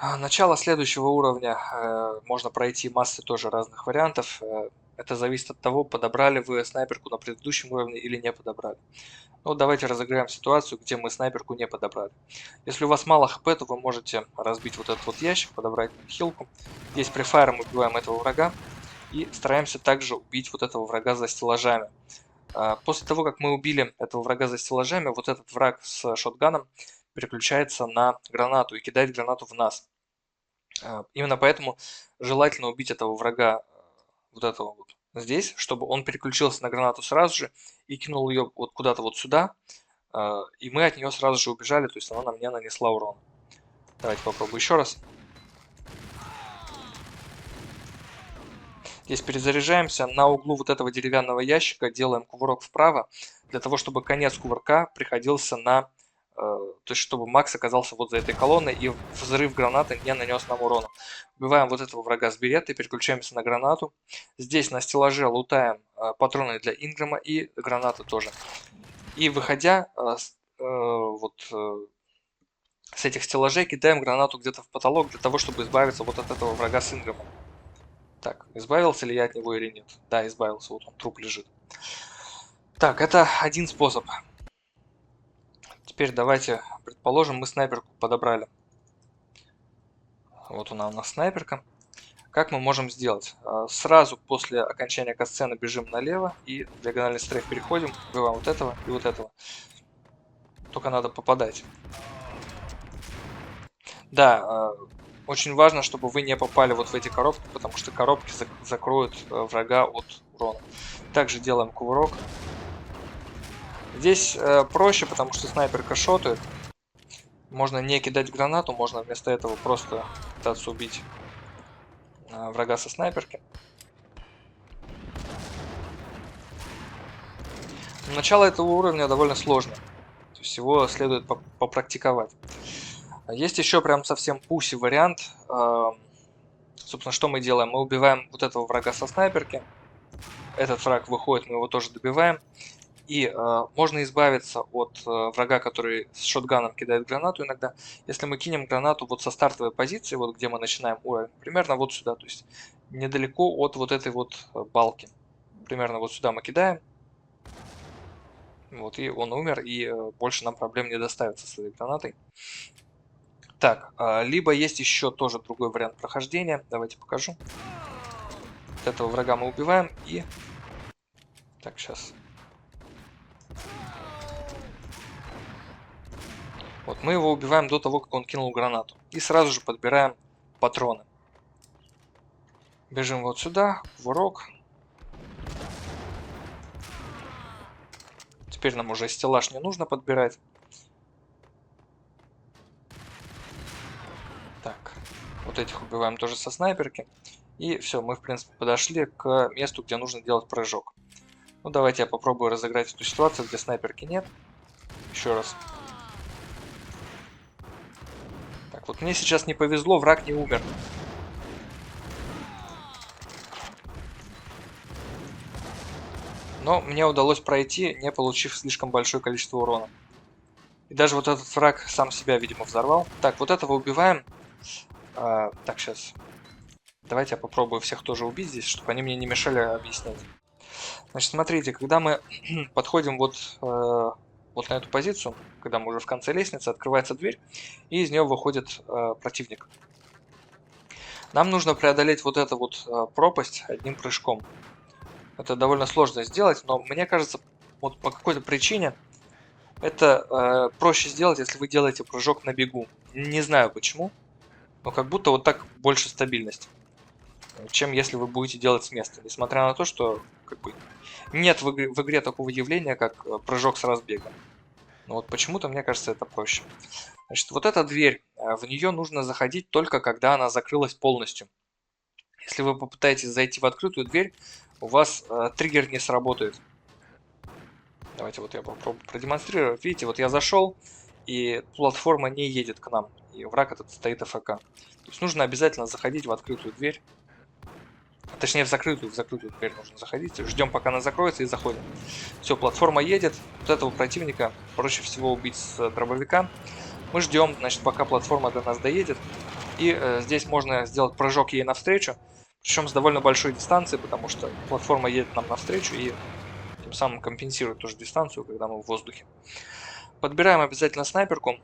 Начало следующего уровня можно пройти массой тоже разных вариантов. Это зависит от того, подобрали вы снайперку на предыдущем уровне или не подобрали. Ну, давайте разыграем ситуацию, где мы снайперку не подобрали. Если у вас мало хп, то вы можете разбить вот этот вот ящик, подобрать хилку. Здесь префайром убиваем этого врага и стараемся также убить вот этого врага за стеллажами. После того, как мы убили этого врага за стеллажами, вот этот враг с шотганом переключается на гранату и кидает гранату в нас. Именно поэтому желательно убить этого врага вот этого вот здесь, чтобы он переключился на гранату сразу же и кинул ее вот куда-то вот сюда, и мы от нее сразу же убежали, то есть она нам не нанесла урона. Давайте попробую еще раз. Здесь перезаряжаемся, на углу вот этого деревянного ящика делаем кувырок вправо, для того, чтобы конец кувырка приходился на... То есть, чтобы Макс оказался вот за этой колонной и взрыв гранаты не нанес нам урона. Убиваем вот этого врага с беретой, переключаемся на гранату. Здесь на стеллаже лутаем патроны для Инграма и гранаты тоже. И выходя с этих стеллажей, кидаем гранату где-то в потолок, для того, чтобы избавиться вот от этого врага с Инграмом. Так, избавился ли я от него или нет? Да, избавился, вот он, труп лежит. Так, это один способ. Теперь давайте предположим, мы снайперку подобрали. Вот она у нас снайперка. Как мы можем сделать? Сразу после окончания катсцены бежим налево и диагональный стрейф переходим, убиваем вот этого и вот этого. Только надо попадать. Да, очень важно, чтобы вы не попали вот в эти коробки, потому что коробки закроют врага от урона. Также делаем кувырок. Здесь проще, потому что снайперка шотает. Можно не кидать гранату, можно вместо этого просто пытаться убить врага со снайперки. Начало этого уровня довольно сложно. То есть его следует попрактиковать. Есть еще прям совсем пуси вариант. Собственно, что мы делаем? Мы убиваем вот этого врага со снайперки. Этот враг выходит, мы его тоже добиваем. И можно избавиться от врага, который с шотганом кидает гранату иногда, если мы кинем гранату вот со стартовой позиции, вот где мы начинаем уровень, примерно вот сюда, то есть недалеко от вот этой вот балки. Примерно вот сюда мы кидаем. Вот, и он умер, и больше нам проблем не доставится с этой гранатой. Так, либо есть еще тоже другой вариант прохождения. Давайте покажу. Вот этого врага мы убиваем и... Так, сейчас... Вот, мы его убиваем до того, как он кинул гранату. И сразу же подбираем патроны. Бежим вот сюда, кувырок. Теперь нам уже стеллаж не нужно подбирать. Так, вот этих убиваем тоже со снайперки. И все, мы в принципе подошли к месту, где нужно делать прыжок. Ну давайте я попробую разыграть эту ситуацию, где снайперки нет. Еще раз. Так, вот мне сейчас не повезло, враг не умер. Но мне удалось пройти, не получив слишком большое количество урона. И даже вот этот враг сам себя, видимо, взорвал. Так, вот этого убиваем. Так, сейчас. Давайте я попробую всех тоже убить здесь, чтобы они мне не мешали объяснять. Значит, смотрите, когда мы подходим вот на эту позицию, когда мы уже в конце лестницы, открывается дверь, и из нее выходит противник. Нам нужно преодолеть вот эту вот пропасть одним прыжком. Это довольно сложно сделать, но мне кажется, вот по какой-то причине это проще сделать, если вы делаете прыжок на бегу. Не знаю почему, но как будто вот так больше стабильности, чем если вы будете делать с места. Несмотря на то, что как бы, нет в игре такого явления, как прыжок с разбега. Но вот почему-то, мне кажется, это проще. Значит, вот эта дверь, в нее нужно заходить только когда она закрылась полностью. Если вы попытаетесь зайти в открытую дверь, у вас триггер не сработает. Давайте вот я попробую продемонстрировать. Видите, вот я зашел, и платформа не едет к нам. И враг этот стоит АФК. То есть нужно обязательно заходить в открытую дверь. Точнее, в закрытую дверь нужно заходить. Ждем, пока она закроется, и заходим. Все, платформа едет. Вот этого противника проще всего убить с дробовика. Мы ждем, значит, пока платформа до нас доедет. И здесь можно сделать прыжок ей навстречу, причем с довольно большой дистанции, потому что платформа едет нам навстречу и тем самым компенсирует тоже дистанцию, когда мы в воздухе. Подбираем обязательно снайперку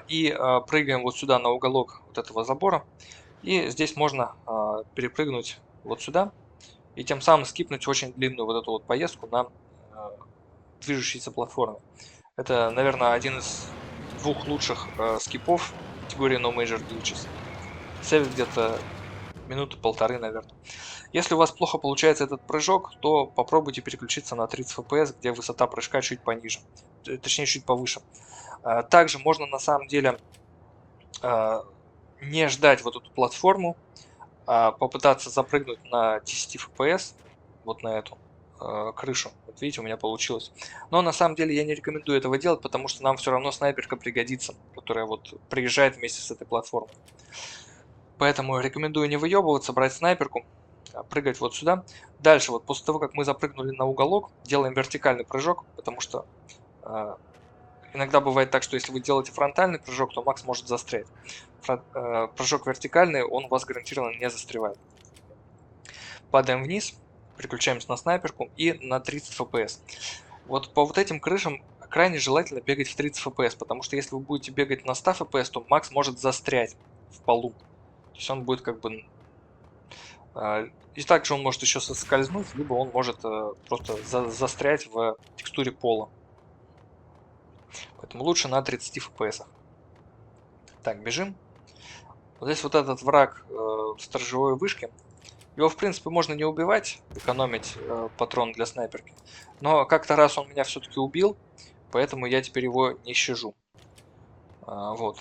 и прыгаем вот сюда на уголок вот этого забора. И здесь можно перепрыгнуть вот сюда и тем самым скипнуть очень длинную вот эту вот поездку на движущейся платформе. Это, наверное, один из двух лучших скипов категории No Major Glitches. Сейв где-то минуты полторы, наверное. Если у вас плохо получается этот прыжок, то попробуйте переключиться на 30 FPS, где высота прыжка чуть пониже, точнее чуть повыше. Также можно на самом деле не ждать вот эту платформу, а попытаться запрыгнуть на 10 FPS, вот на эту крышу. Вот видите, у меня получилось. Но на самом деле я не рекомендую этого делать, потому что нам все равно снайперка пригодится, которая вот приезжает вместе с этой платформой. Поэтому рекомендую не выебываться, брать снайперку, прыгать вот сюда. Дальше, вот после того, как мы запрыгнули на уголок, делаем вертикальный прыжок, потому что иногда бывает так, что если вы делаете фронтальный прыжок, то Макс может застрять. Прыжок вертикальный, он у вас гарантированно не застревает. Падаем вниз, переключаемся на снайперку и на 30 FPS. Вот по вот этим крышам крайне желательно бегать в 30 FPS, потому что если вы будете бегать на 100 FPS, то Макс может застрять в полу. То есть он будет как бы... И также он может еще соскользнуть, либо он может просто застрять в текстуре пола. Поэтому лучше на 30 FPS. Так, бежим. Вот здесь вот этот враг сторожевой вышки. Его, в принципе, можно не убивать, экономить патрон для снайперки. Но как-то раз он меня все-таки убил, поэтому я теперь его не щажу. Вот.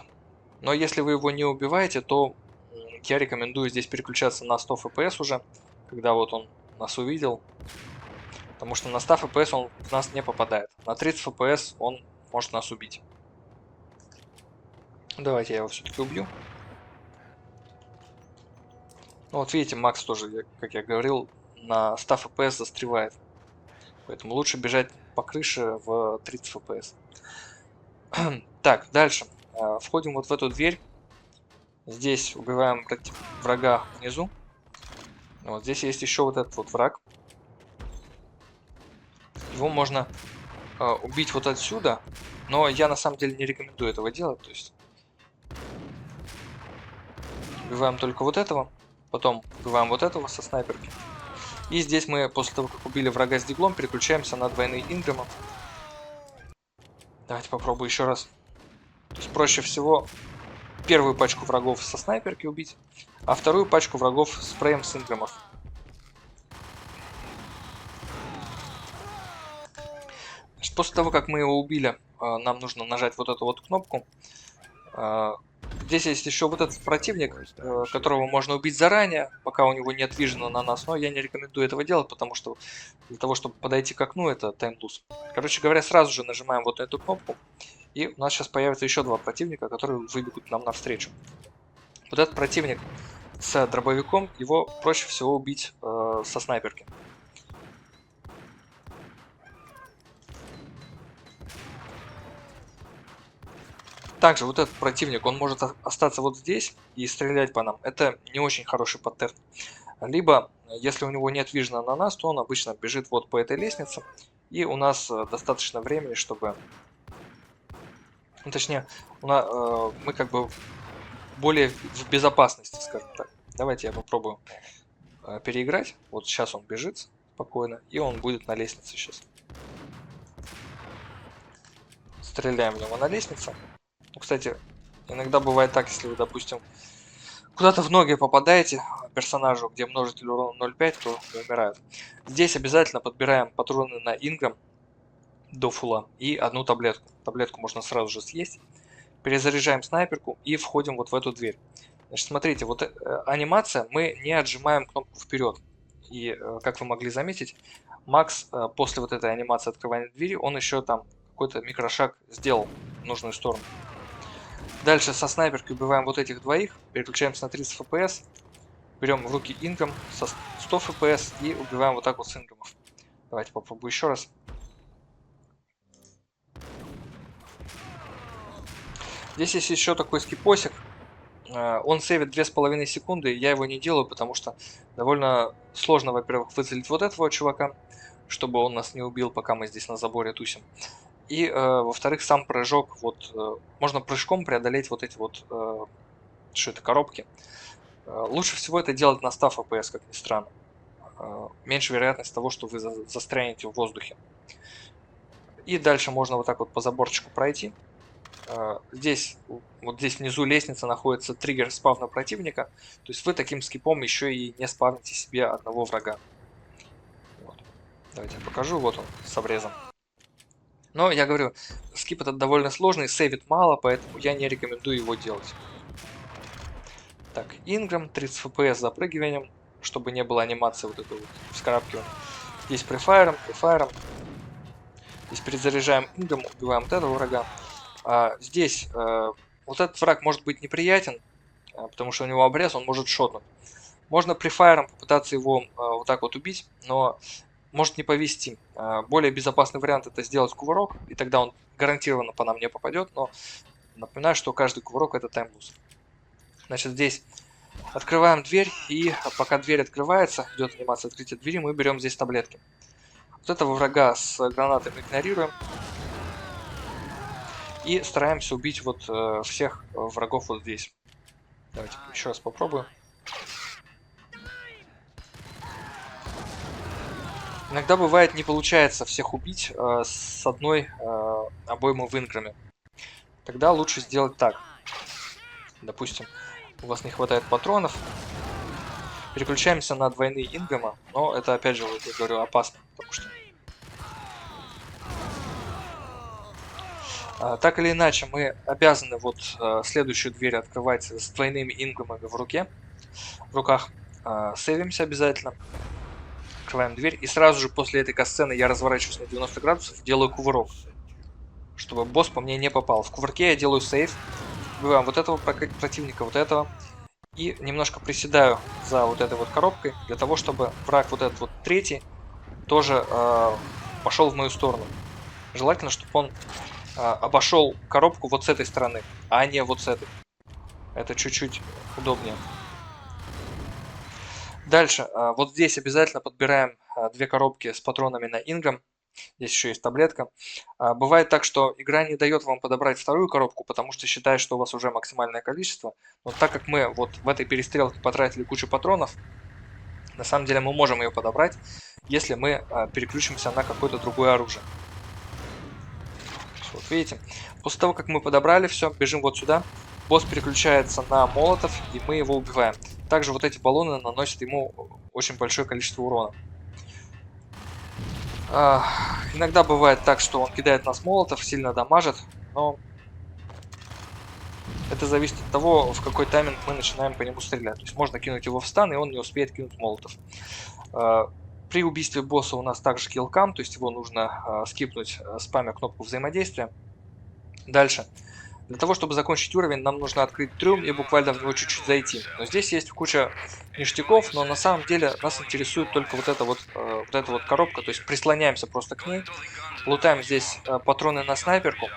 Но если вы его не убиваете, то я рекомендую здесь переключаться на 100 FPS уже, когда вот он нас увидел. Потому что на 100 FPS он в нас не попадает. На 30 FPS он может нас убить. Давайте я его все-таки убью. Ну вот видите, Макс тоже, как я говорил, на 100 FPS застревает. Поэтому лучше бежать по крыше в 30 FPS. Так, дальше. Входим вот в эту дверь. Здесь убиваем врага внизу. Вот здесь есть еще вот этот вот враг. Его можно убить вот отсюда. Но я на самом деле не рекомендую этого делать. То есть убиваем только вот этого. Потом убиваем вот этого со снайперки. И здесь мы, после того, как убили врага с диглом, переключаемся на двойные инграмы. Давайте попробую еще раз. То есть проще всего первую пачку врагов со снайперки убить, а вторую пачку врагов спреем с инграмов. Значит, после того, как мы его убили, нам нужно нажать вот эту вот кнопку. Здесь есть еще вот этот противник, которого можно убить заранее, пока у него нет вижена на нас, но я не рекомендую этого делать, потому что для того, чтобы подойти к окну, это таймлуз. Короче говоря, сразу же нажимаем вот эту кнопку, и у нас сейчас появится еще два противника, которые выбегут нам навстречу. Вот этот противник с дробовиком, его проще всего убить со снайперки. Также вот этот противник, он может остаться вот здесь и стрелять по нам. Это не очень хороший паттерн. Либо, если у него нет вижена на нас, то он обычно бежит вот по этой лестнице. И у нас достаточно времени, чтобы... Ну, точнее, мы как бы более в безопасности, скажем так. Давайте я попробую переиграть. Вот сейчас он бежит спокойно, и он будет на лестнице сейчас. Стреляем в него на лестнице. Ну, кстати, иногда бывает так, если вы, допустим, куда-то в ноги попадаете персонажу, где множитель урона 0,5, то умирают. Здесь обязательно подбираем патроны на инграм до фула и одну таблетку. Таблетку можно сразу же съесть. Перезаряжаем снайперку и входим вот в эту дверь. Значит, смотрите, вот анимация, мы не отжимаем кнопку вперед. И, как вы могли заметить, Макс после вот этой анимации открывания двери, он еще там какой-то микрошаг сделал в нужную сторону. Дальше со снайперкой убиваем вот этих двоих, переключаемся на 30 FPS, берем в руки инграм со 100 FPS и убиваем вот так вот с инграмов. Давайте попробую еще раз. Здесь есть еще такой скипосик. Он сейвит 2,5 секунды, я его не делаю, потому что довольно сложно, во-первых, выцелить вот этого чувака, чтобы он нас не убил, пока мы здесь на заборе тусим. И, во-вторых, сам прыжок, вот, можно прыжком преодолеть вот эти вот, что это, коробки. Лучше всего это делать на 100 FPS, как ни странно. Меньше вероятность того, что вы застрянете в воздухе. И дальше можно вот так вот по заборчику пройти. Здесь, вот здесь внизу лестницы находится триггер спавна противника. То есть вы таким скипом еще и не спавните себе одного врага. Вот. Давайте я покажу. Вот он с обрезом. Но я говорю, скип этот довольно сложный, сейвит мало, поэтому я не рекомендую его делать. Так, Инграм, 30 FPS с запрыгиванием, чтобы не было анимации вот этого вот вскарабкивания. Здесь префайром. Здесь перезаряжаем Инграм, убиваем вот этого врага. Здесь вот этот враг может быть неприятен, потому что у него обрез, он может шотнуть. Можно префайром попытаться его вот так вот убить, но может не повезти. Более безопасный вариант это сделать кувырок, и тогда он гарантированно по нам не попадет, но напоминаю, что каждый кувырок это таймлуз. Значит, здесь открываем дверь, и пока дверь открывается, идет анимация открытия двери, мы берем здесь таблетки. Вот этого врага с гранатами игнорируем. И стараемся убить вот всех врагов вот здесь. Давайте еще раз попробую. Иногда бывает не получается всех убить с одной обоймы в инграме. Тогда лучше сделать так. Допустим, у вас не хватает патронов. Переключаемся на двойные инграма. Но это опять же, вот я говорю, опасно. Потому что... Так или иначе, мы обязаны вот следующую дверь открывать с двойными инграмами в руках. Сейвимся обязательно. Открываем дверь. И сразу же после этой катсцены я разворачиваюсь на 90 градусов, делаю кувырок. Чтобы босс по мне не попал. В кувырке я делаю сейв. Убиваем вот этого противника, вот этого. И немножко приседаю за вот этой вот коробкой. Для того, чтобы враг вот этот вот третий тоже пошел в мою сторону. Желательно, чтобы он обошел коробку вот с этой стороны, а не вот с этой. Это чуть-чуть удобнее. Дальше, вот здесь обязательно подбираем две коробки с патронами на Инграм. Здесь еще есть таблетка. Бывает так, что игра не дает вам подобрать вторую коробку, потому что считает, что у вас уже максимальное количество. Но так как мы вот в этой перестрелке потратили кучу патронов, на самом деле мы можем ее подобрать, если мы переключимся на какое-то другое оружие. Вот видите, после того, как мы подобрали все, бежим вот сюда. Босс переключается на молотов, и мы его убиваем. Также вот эти баллоны наносят ему очень большое количество урона. Иногда бывает так, что он кидает нас молотов, сильно дамажит, но это зависит от того, в какой тайминг мы начинаем по нему стрелять. То есть можно кинуть его в стан, и он не успеет кинуть молотов. При убийстве босса у нас также киллкам, то есть его нужно скипнуть, спамя кнопку взаимодействия. Дальше. Для того, чтобы закончить уровень, нам нужно открыть трюм и буквально в него чуть-чуть зайти. Но здесь есть куча ништяков, но на самом деле нас интересует только вот эта вот коробка. То есть прислоняемся просто к ней, лутаем здесь патроны на снайперку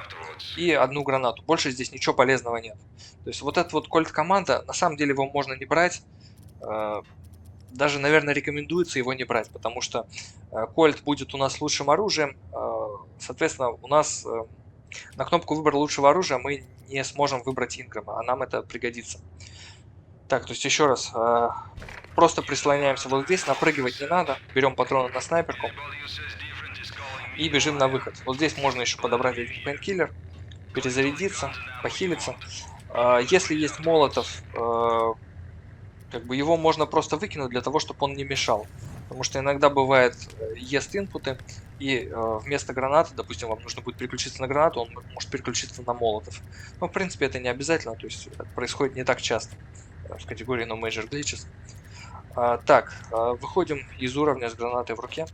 и одну гранату. Больше здесь ничего полезного нет. То есть вот эта вот кольт-команда, на самом деле его можно не брать. Даже, наверное, рекомендуется его не брать, потому что кольт будет у нас лучшим оружием. Соответственно, у нас... На кнопку выбора лучшего оружия мы не сможем выбрать Инграма, а нам это пригодится. Так, то есть еще раз, просто прислоняемся вот здесь, напрыгивать не надо, берем патроны на снайперку и бежим на выход. Вот здесь можно еще подобрать один пейнкиллер, перезарядиться, похилиться. Если есть молотов, как бы его можно просто выкинуть для того, чтобы он не мешал. Потому что иногда бывает, ест инпуты, и вместо гранаты, допустим, вам нужно будет переключиться на гранату, он может переключиться на молотов. Но, в принципе, это не обязательно, то есть это происходит не так часто в категории No Major Glitches. Так, выходим из уровня с гранатой в руке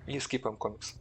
и скипаем комикс.